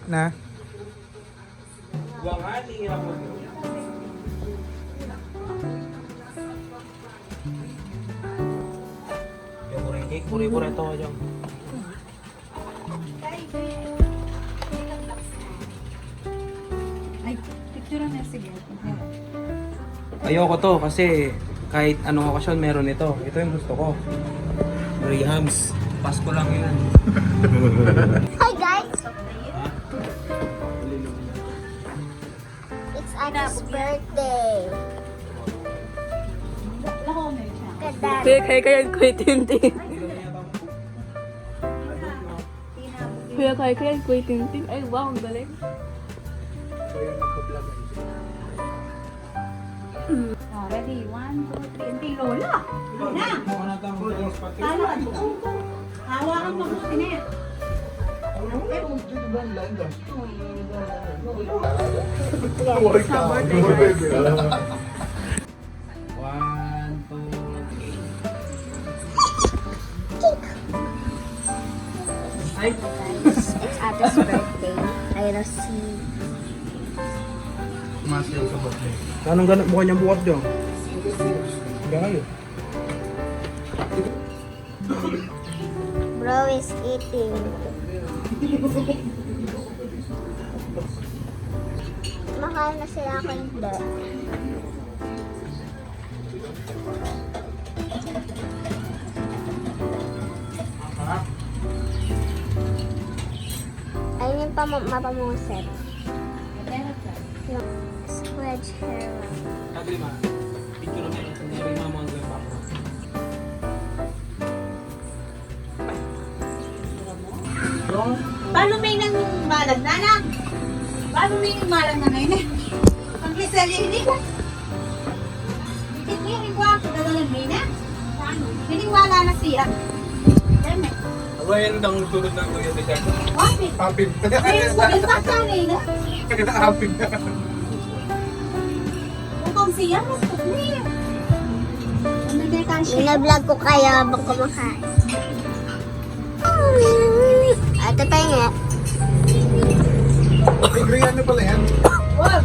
Na? Wangali ako. Puri-puri ito dyan. Ay, picture na sige. Ayoko to kasi kahit anong okasyon meron ito. Ito yung gusto ko. Rehams. Pasko lang yun. Hi guys! It's Anna's birthday. Lako na siya. Kadad. Kaya Kuya Tintin. Kaya Kuya Tintin. Ay, wow, ang galing. Oh, ready? 1, 2, 3. Hindi, Lola. Na! Talo. Hawakan mo po, Tinet. One, two, Ay! Guys, it's Ate birthday. I see. Anong ganun mukha niyang bukas dyan? Hanggang kayo. Bro is eating. Makain na sila ako hindi. Ayun yung mapamuset. Yung squidge hair. Sabi ma, picture na meron. Hindi rin mama ang gamba ko. Paano may nang malag na anak? Paano may nang malag na ngayon? Ang kisali hindi ka. Hindi ko ako dalalang may na. Hindi wala na siya. Dami. Awayan ang tulog ng Kuya Ricardo. Wapit. Hapin. Ayun ko yung tatay na. Hapin na. Kung siya, mas niya. Ano na ka siya? Binablog ko kayo habang kumakain. Ate Penge. Tigrihan na pala yan.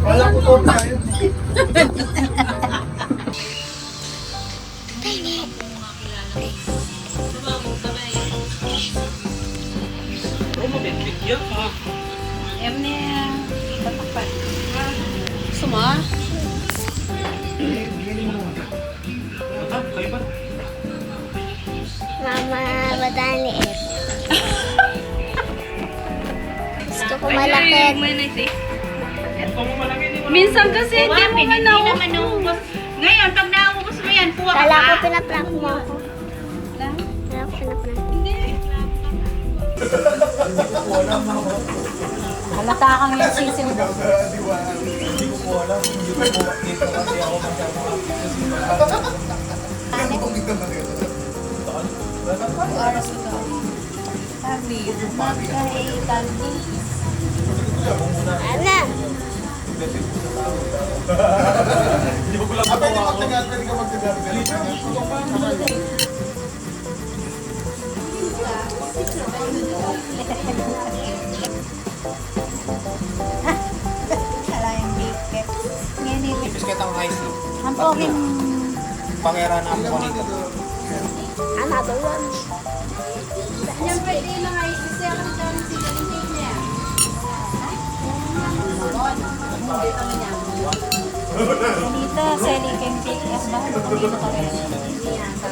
Wala ko to tayo. Pero mabitbit yan ha. Em niya. Tatakpan. Suma? Ah, kayo ba? Mama, bataan liit. Gusto ko malaki. Ito mo malaki ni Minsan kasi hindi mo man naubos. Ngayon, pag naubos mo yan, puwa ka Kala ko pa. pinaprank mo ako. Kala ko pinaprank. Halata kang yung sisim mo. Hindi ko po alam. Hindi ko po dito kasi ako Oras ito. Sabi. Ana! Hindi ko lang Pwede magtagal, pwede ka magtagal. Wala yung biket. Ngayon yung Biscuit ang high tea. ang poking Pangera na ako kanito. Ama ba yun? yung birthday lang ay kasi ako dyan si Galing niya. Dito, selling kang tikas ba? Dito ka rin.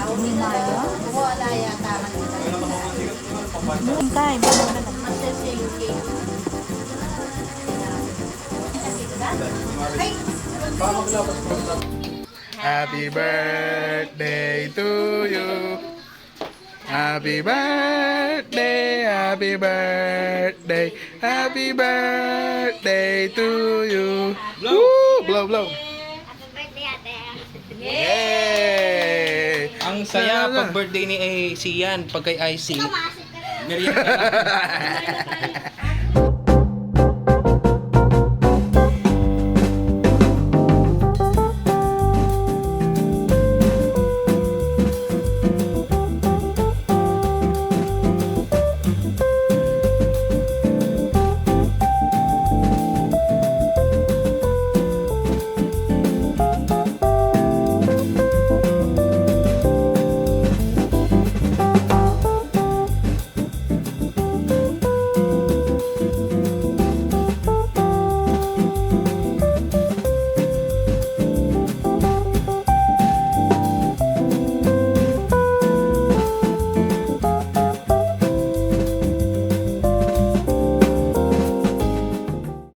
Hindi na yun? Wala yata. Hintay, bago na lang. Happy birthday to you. Happy birthday, happy birthday, happy birthday to you. Woo! Blow, blow. Happy birthday, ate. Yay! Ang saya pag birthday ni si Yan, pag kay IC. Tumasit ka rin. Merienda.